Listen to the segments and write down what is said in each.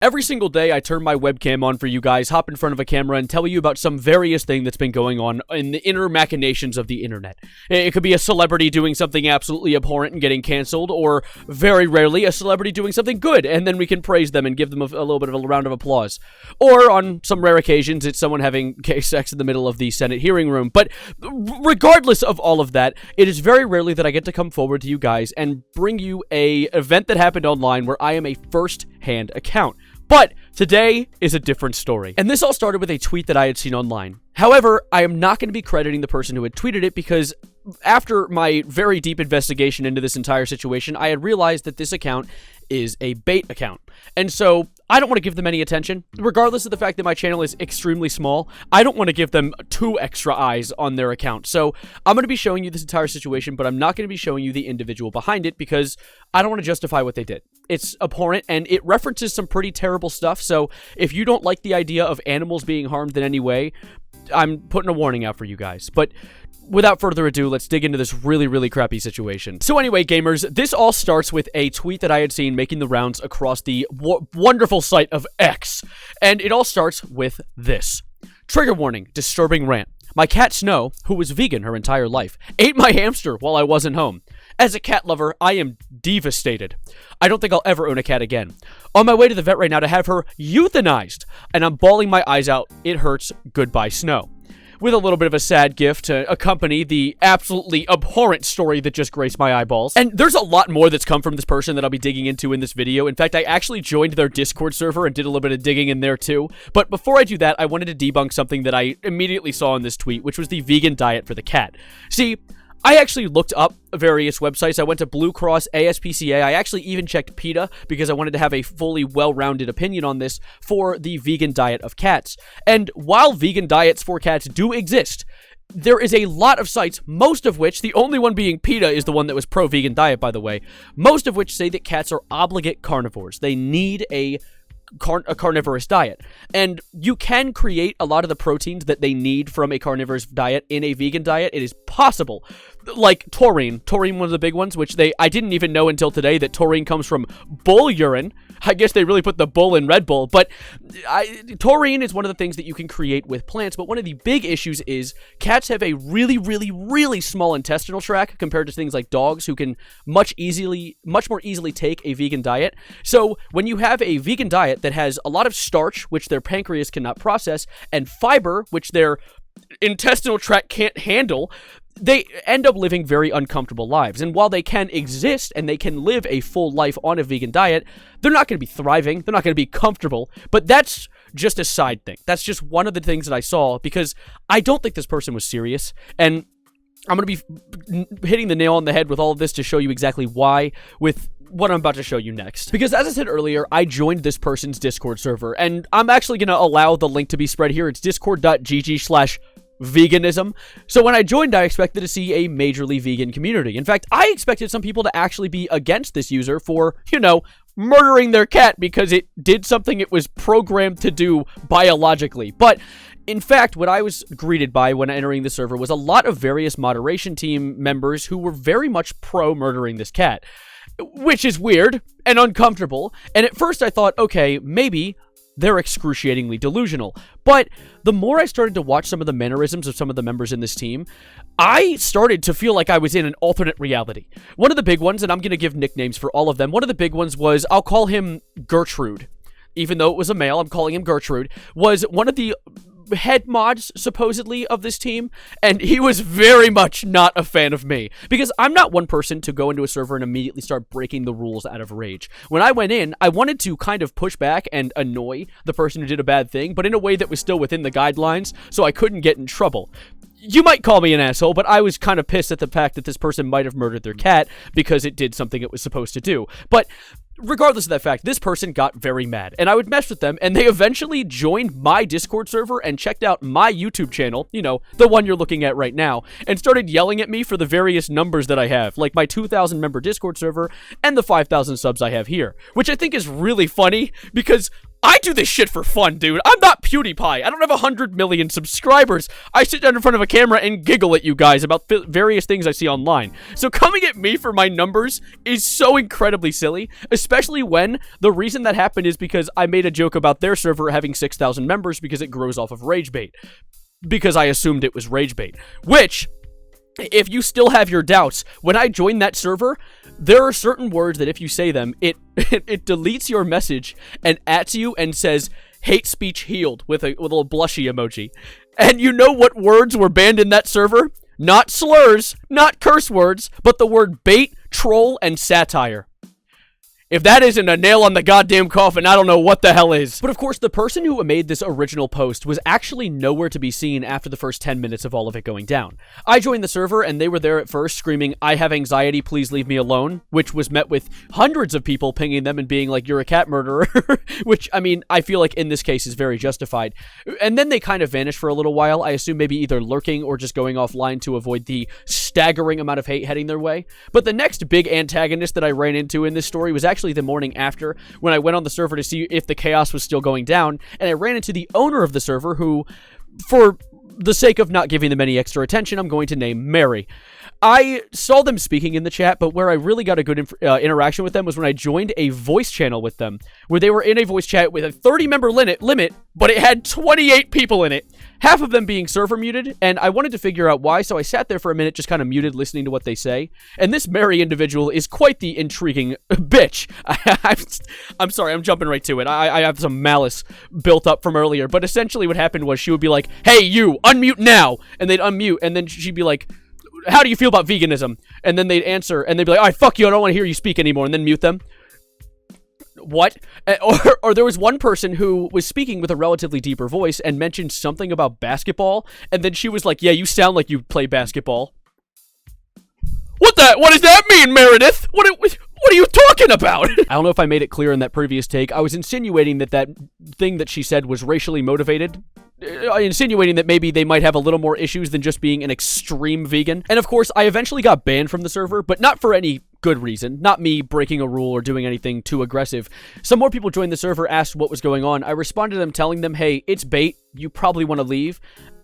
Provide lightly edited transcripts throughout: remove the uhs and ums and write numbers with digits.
Every single day, I turn my webcam on for you guys, hop in front of a camera, and tell you about some various thing that's been going on in the inner machinations of the internet. It could be a celebrity doing something absolutely abhorrent and getting canceled, or very rarely a celebrity doing something good, and then we can praise them and give them a little bit of a round of applause. Or, on some rare occasions, it's someone having gay sex in the middle of the Senate hearing room. But regardless of all of that, it is very rarely that I get to come forward to you guys and bring you a event that happened online where I am a first-hand account. But today is a different story. And this all started with a tweet that I had seen online. However, I am not going to be crediting the person who had tweeted it because after my very deep investigation into this entire situation, I had realized that this account is a bait account. And so I don't want to give them any attention. Regardless of the fact that my channel is extremely small, I don't want to give them 2 extra eyes on their account. So I'm going to be showing you this entire situation, but I'm not going to be showing you the individual behind it because I don't want to justify what they did. It's abhorrent and it references some pretty terrible stuff. So if you don't like the idea of animals being harmed in any way, I'm putting a warning out for you guys. But without further ado, let's dig into this really, really crappy situation. So anyway, gamers, this all starts with a tweet that I had seen making the rounds across the wonderful site of X. And it all starts with this. Trigger warning, disturbing rant. My cat Snow, who was vegan her entire life, ate my hamster while I wasn't home. As a cat lover, I am devastated. I don't think I'll ever own a cat again. On my way to the vet right now to have her euthanized, and I'm bawling my eyes out. It hurts. Goodbye, Snow. With a little bit of a sad gift to accompany the absolutely abhorrent story that just graced my eyeballs. And there's a lot more that's come from this person that I'll be digging into in this video. In fact, I actually joined their Discord server and did a little bit of digging in there too. But before I do that, I wanted to debunk something that I immediately saw in this tweet, which was the vegan diet for the cat. See, I actually looked up various websites. I went to Blue Cross, ASPCA. I actually even checked PETA because I wanted to have a fully well-rounded opinion on this for the vegan diet of cats. And while vegan diets for cats do exist, there is a lot of sites, most of which, the only one being PETA is the one that was pro-vegan diet, by the way, most of which say that cats are obligate carnivores. They need a carnivorous diet. And you can create a lot of the proteins that they need from a carnivorous diet in a vegan diet. It is possible. Like taurine. Taurine, one of the big ones, which I didn't even know until today that taurine comes from bull urine. I guess they really put the bull in Red Bull, but taurine is one of the things that you can create with plants, but one of the big issues is cats have a really, really, really small intestinal tract compared to things like dogs who can much more easily take a vegan diet. So when you have a vegan diet that has a lot of starch, which their pancreas cannot process, and fiber, which their intestinal tract can't handle, they end up living very uncomfortable lives. And while they can exist and they can live a full life on a vegan diet, they're not going to be thriving. They're not going to be comfortable. But that's just a side thing. That's just one of the things that I saw because I don't think this person was serious. And I'm going to be hitting the nail on the head with all of this to show you exactly why with what I'm about to show you next. Because as I said earlier, I joined this person's Discord server, and I'm actually going to allow the link to be spread here. It's discord.gg/veganism. So when I joined, I expected to see a majorly vegan community. In fact, I expected some people to actually be against this user for, murdering their cat because it did something it was programmed to do biologically. But in fact, what I was greeted by when entering the server was a lot of various moderation team members who were very much pro-murdering this cat, which is weird and uncomfortable. And at first I thought, okay, maybe they're excruciatingly delusional. But the more I started to watch some of the mannerisms of some of the members in this team, I started to feel like I was in an alternate reality. One of the big ones, and I'm going to give nicknames for all of them, one of the big ones was, I'll call him Gertrude. Even though it was a male, I'm calling him Gertrude, was one of the head mods, supposedly, of this team, and he was very much not a fan of me, because I'm not one person to go into a server and immediately start breaking the rules out of rage. When I went in, I wanted to kind of push back and annoy the person who did a bad thing, but in a way that was still within the guidelines, so I couldn't get in trouble. You might call me an asshole, but I was kind of pissed at the fact that this person might have murdered their cat because it did something it was supposed to do. But regardless of that fact, this person got very mad, and I would mess with them, and they eventually joined my Discord server and checked out my YouTube channel, the one you're looking at right now, and started yelling at me for the various numbers that I have, like my 2,000 member Discord server and the 5,000 subs I have here, which I think is really funny because I do this shit for fun, dude. I'm not PewDiePie. I don't have 100 million subscribers. I sit down in front of a camera and giggle at you guys about various things I see online. So coming at me for my numbers is so incredibly silly, especially when the reason that happened is because I made a joke about their server having 6,000 members because it grows off of rage bait. Because I assumed it was rage bait. Which, if you still have your doubts, when I joined that server, there are certain words that if you say them, it deletes your message and @s you and says, hate speech healed, with a little blushy emoji. And you know what words were banned in that server? Not slurs, not curse words, but the word bait, troll, and satire. If that isn't a nail on the goddamn coffin, I don't know what the hell is. But of course, the person who made this original post was actually nowhere to be seen after the first 10 minutes of all of it going down. I joined the server, and they were there at first screaming, I have anxiety, please leave me alone, which was met with hundreds of people pinging them and being like, you're a cat murderer, which, I mean, I feel like in this case is very justified. And then they kind of vanished for a little while, I assume maybe either lurking or just going offline to avoid the staggering amount of hate heading their way. But the next big antagonist that I ran into in this story was actually the morning after, when I went on the server to see if the chaos was still going down, and I ran into the owner of the server who, for the sake of not giving them any extra attention, I'm going to name Mary. I saw them speaking in the chat, but where I really got a good interaction with them was when I joined a voice channel with them, where they were in a voice chat with a 30-member limit, but it had 28 people in it, half of them being server muted, and I wanted to figure out why, so I sat there for a minute just kind of muted, listening to what they say, and this Mary individual is quite the intriguing bitch. I'm sorry, I'm jumping right to it. I have some malice built up from earlier, but essentially what happened was she would be like, hey, you, unmute now, and they'd unmute, and then she'd be like, how do you feel about veganism? And then they'd answer, and they'd be like, all right, fuck you, I don't want to hear you speak anymore, and then mute them. What? Or there was one person who was speaking with a relatively deeper voice and mentioned something about basketball, and then she was like, yeah, you sound like you play basketball. What does that mean, Meredith? What are you talking about? I don't know if I made it clear in that previous take. I was insinuating that thing that she said was racially motivated. Insinuating that maybe they might have a little more issues than just being an extreme vegan. And of course, I eventually got banned from the server, but not for any good reason. Not me breaking a rule or doing anything too aggressive. Some more people joined the server, asked what was going on. I responded to them telling them, hey, it's bait. You probably want to leave.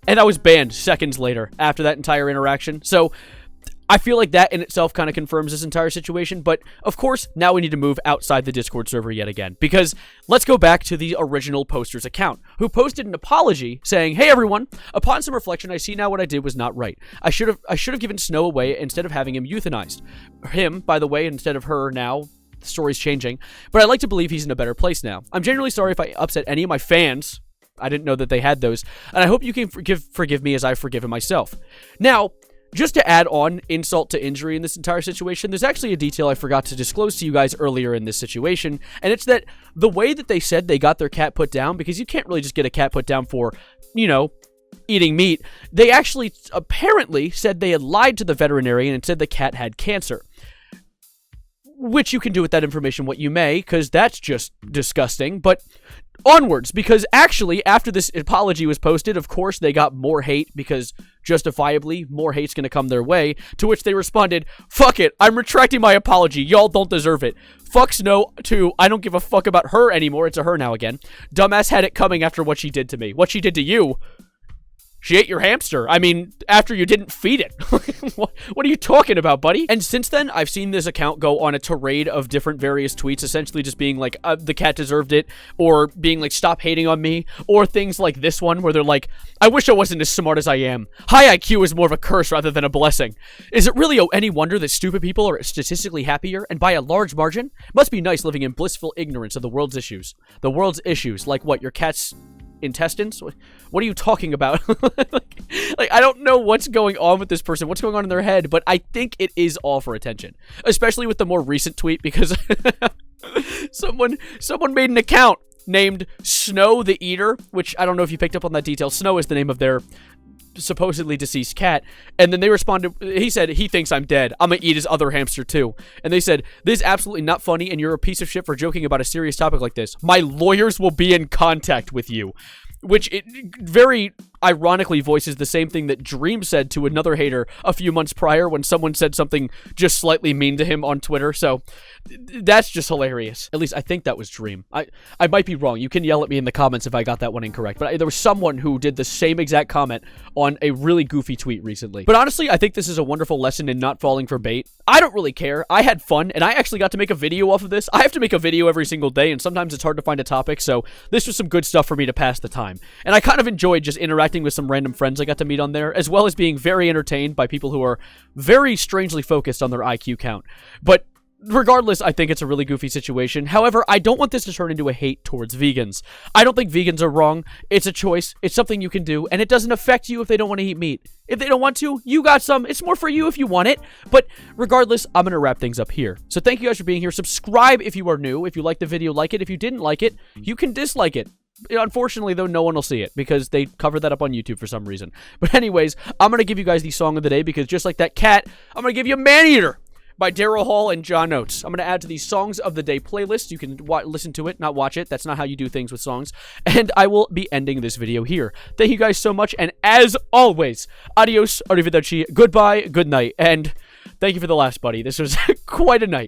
And I was banned seconds later after that entire interaction. So I feel like that in itself kind of confirms this entire situation, but of course, now we need to move outside the Discord server yet again, because let's go back to the original poster's account, who posted an apology saying, hey everyone, upon some reflection, I see now what I did was not right. I should have given Snow away instead of having him euthanized. Him, by the way, instead of her now. The story's changing, but I like to believe he's in a better place now. I'm genuinely sorry if I upset any of my fans. I didn't know that they had those, and I hope you can forgive me as I've forgiven myself. Now, just to add on insult to injury in this entire situation, there's actually a detail I forgot to disclose to you guys earlier in this situation, and it's that the way that they said they got their cat put down, because you can't really just get a cat put down for, you know, eating meat, they actually apparently said they had lied to the veterinarian and said the cat had cancer. Which you can do with that information what you may, because that's just disgusting, but onwards, because actually, after this apology was posted, of course, they got more hate, because justifiably, more hate's gonna come their way, to which they responded, fuck it, I'm retracting my apology, y'all don't deserve it. Fuck Snow, too, I don't give a fuck about her anymore, it's a her now again. Dumbass had it coming after what she did to me. What she did to you? She ate your hamster. I mean, after you didn't feed it. What are you talking about, buddy? And since then, I've seen this account go on a tirade of different various tweets, essentially just being like, the cat deserved it, or being like, stop hating on me, or things like this one, where they're like, I wish I wasn't as smart as I am. High IQ is more of a curse rather than a blessing. Is it really any wonder that stupid people are statistically happier, and by a large margin? Must be nice living in blissful ignorance of the world's issues. The world's issues, like what, your cat's intestines? What are you talking about? like I don't know what's going on with this person, what's going on in their head, but I think it is all for attention, especially with the more recent tweet, because someone made an account named Snow the Eater, which I don't know if you picked up on that detail. Snow is the name of their supposedly deceased cat, and then they responded, he said, he thinks I'm dead, I'm gonna eat his other hamster too. And they said, this is absolutely not funny, and you're a piece of shit for joking about a serious topic like this. My lawyers will be in contact with you. Which, very ironically voices the same thing that Dream said to another hater a few months prior when someone said something just slightly mean to him on Twitter. So that's just hilarious. At least I think that was Dream. I might be wrong. You can yell at me in the comments if I got that one incorrect. But there was someone who did the same exact comment on a really goofy tweet recently. But honestly, I think this is a wonderful lesson in not falling for bait. I don't really care. I had fun, and I actually got to make a video off of this. I have to make a video every single day, and sometimes it's hard to find a topic, so this was some good stuff for me to pass the time. And I kind of enjoyed just interacting with some random friends I got to meet on there, as well as being very entertained by people who are very strangely focused on their IQ count. But regardless, I think it's a really goofy situation. However, I don't want this to turn into a hate towards vegans. I don't think vegans are wrong. It's a choice. It's something you can do, and it doesn't affect you if they don't want to eat meat. If they don't want to, you got some. It's more for you if you want it. But regardless, I'm going to wrap things up here. So thank you guys for being here. Subscribe if you are new. If you liked the video, like it. If you didn't like it, you can dislike it. Unfortunately, though, no one will see it because they covered that up on YouTube for some reason. But anyways, I'm going to give you guys the song of the day because just like that cat, I'm going to give you Maneater by Daryl Hall and John Oates. I'm going to add to the Songs of the Day playlist. You can listen to it, not watch it. That's not how you do things with songs. And I will be ending this video here. Thank you guys so much, and as always, adios, arrivederci, goodbye, good night, and thank you for the last, buddy. This was quite a night.